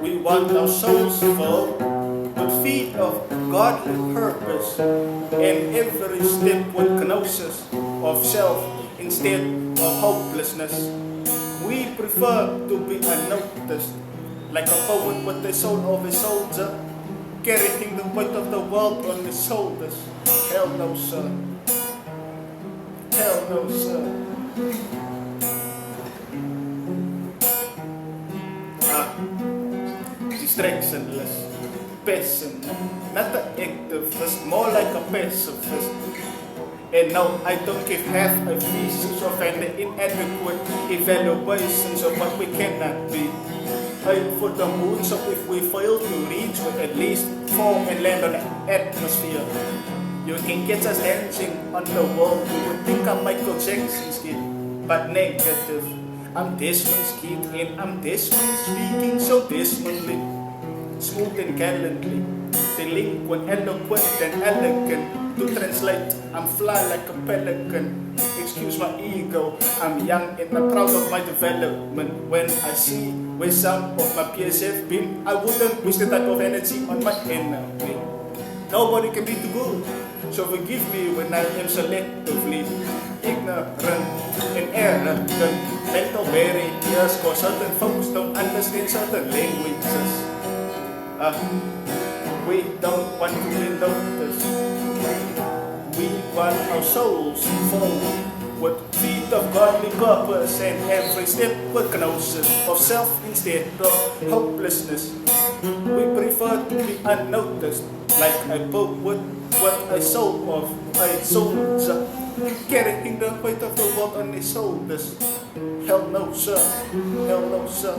We want our souls full with feet of godly purpose, and every step with kenosis of self instead of hopelessness. We prefer to be unnoticed, like a poet with the soul of a soldier, carrying the weight of the world on his shoulders. Hell no, sir. Hell no, sir. Distractionless, passion, not an activist, more like a pacifist. And no, I don't give half a thesis of an inadequate evaluations of what we cannot be. Aim for the moon, so if we fail to reach, we at least fall and land on the atmosphere. You can get us dancing on the wall, you would think I'm Michael Jackson's kid, but negative. I'm Desmond's kid, and I'm Desmond speaking so Desmondly, smooth and gallantly, delinquent, eloquent and elegant. To translate, I'm fly like a pelican. Excuse my ego, I'm young and I'm proud of my development. When I see where some of my peers have been, I wouldn't waste the type of energy on my enemy. Nobody can be too good, so forgive me when I am selectively ignorant and arrogant. Mental barriers cause certain folks don't understand certain languages. We don't want to be noticed. We want our souls full with feet of godly purpose, and every step with kenosis of self instead of hopelessness. We prefer to be unnoticed, like a boat with a soul of a soldier, carrying the weight of the world on his shoulders. Hell no, sir. Hell no, sir.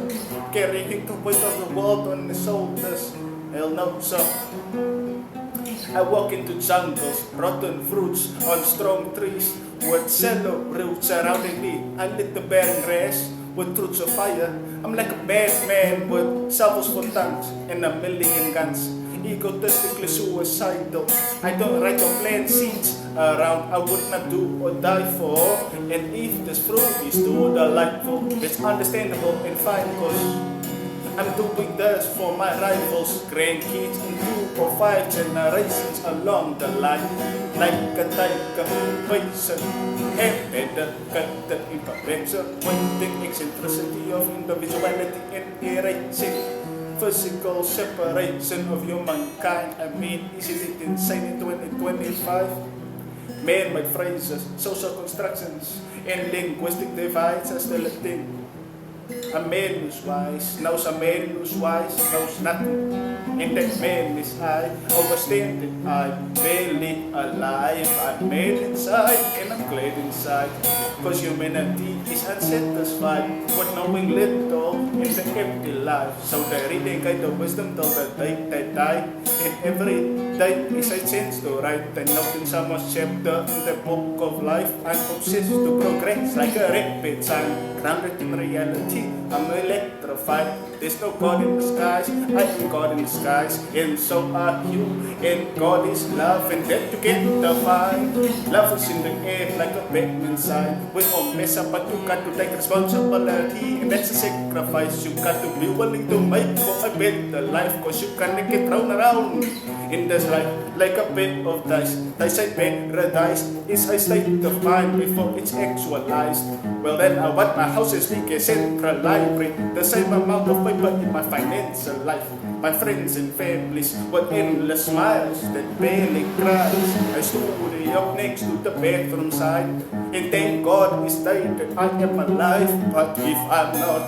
Carrying the weight of the world on his shoulders. Hell no, sir. I walk into jungles, rotten fruits on strong trees, with shallow roots surrounding me. I lit the barren grass with truths of fire. I'm like a madman with shovels for tongues and a million guns. Egotistically suicidal. I don't write or plant seeds around I would not do or die for. And if this fruit is too delightful, it's understandable and fine, cause I'm doing this for my rivals, grandkids in 2 or 5 generations along the line. Like a tiger, poison, and better cut the imperfection, pointing eccentricity of individuality and erasing physical separation of humankind. I mean, isn't it insane in 2025? Man-made phrases, social constructions, and linguistic divides are still a thing. A man who's wise knows a man who's wise knows nothing. And that man is I, overstanding I'm barely alive. I'm made inside and I'm glad inside, cause humanity is unsatisfied with knowing little in the empty life. So they reading guide the wisdom till the day they die. And every day is a chance to write a note in someone's chapter in the book of life. I'm obsessed to progress like a rapid sign, grounded in reality. I'm electrified. There's no God in the skies, I am God in the skies, and so are you. And God is love, and that you can't define. Love is in the air like a Batman sign. We all mess up, but you got to take responsibility, and that's a sacrifice you got to be willing to make for a better life. Cause you can't get thrown around in this life like a bed of dice. They say paradise is a state of mind before it's actualized. Well then I want my house as big as Central Library, the same amount of paper in my financial life. My friends and families with endless smiles that barely cries. I stood up next to the bathroom side, and thank God it's day that I am alive. But if I'm not,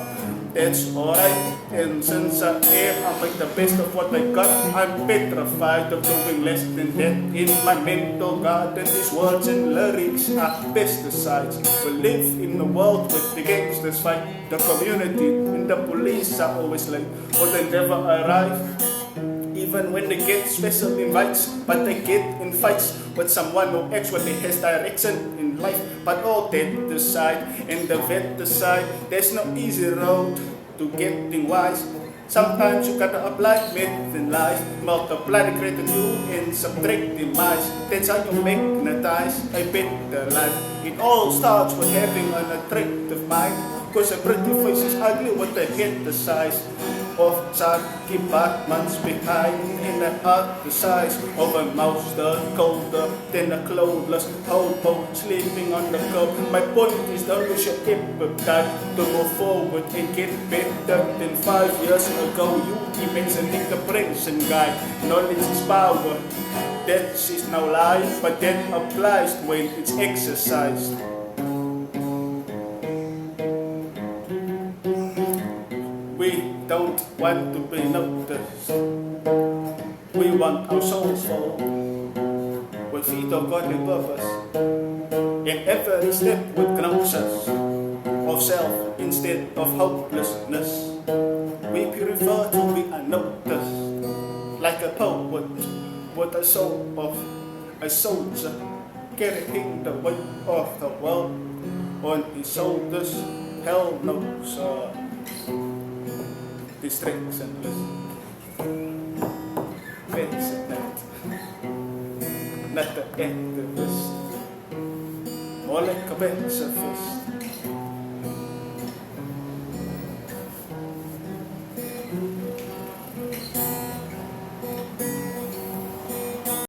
that's alright. And since I am, I make the best of what I got. I'm petrified of doing less than that. In my mental garden, these words and lyrics are pesticides. We live in a world with the gangsters fight. The community and the police are always late, or they never arrive. Even when they get special invites, but they get in fights with someone who actually has direction in life. But all that aside, and the vet aside, there's no easy road to getting wise. Sometimes you gotta apply myth and lies, multiply the greater you and subtract the minds. That's how you magnetize a better life. It all starts with having an attractive mind, cause a pretty face is ugly with a head the size. of compartments behind in the other size of a mouse, the colder than a clothless hobo sleeping on the curb. My point is don't lose your appetite to move forward and get better than 5 years ago. You imagining the present guy. Knowledge is power. That is no lie, but that applies when it's exercised. We don't want to be noticed. We want our souls full with feet of godly purpose. In every step with gnosis of self instead of hopelessness. We prefer to be unnoticed, like a poet with a soul of a soldier, carrying the weight of the world on his shoulders. Hell knows distractionless. Face it not the activist, more like a pacifist.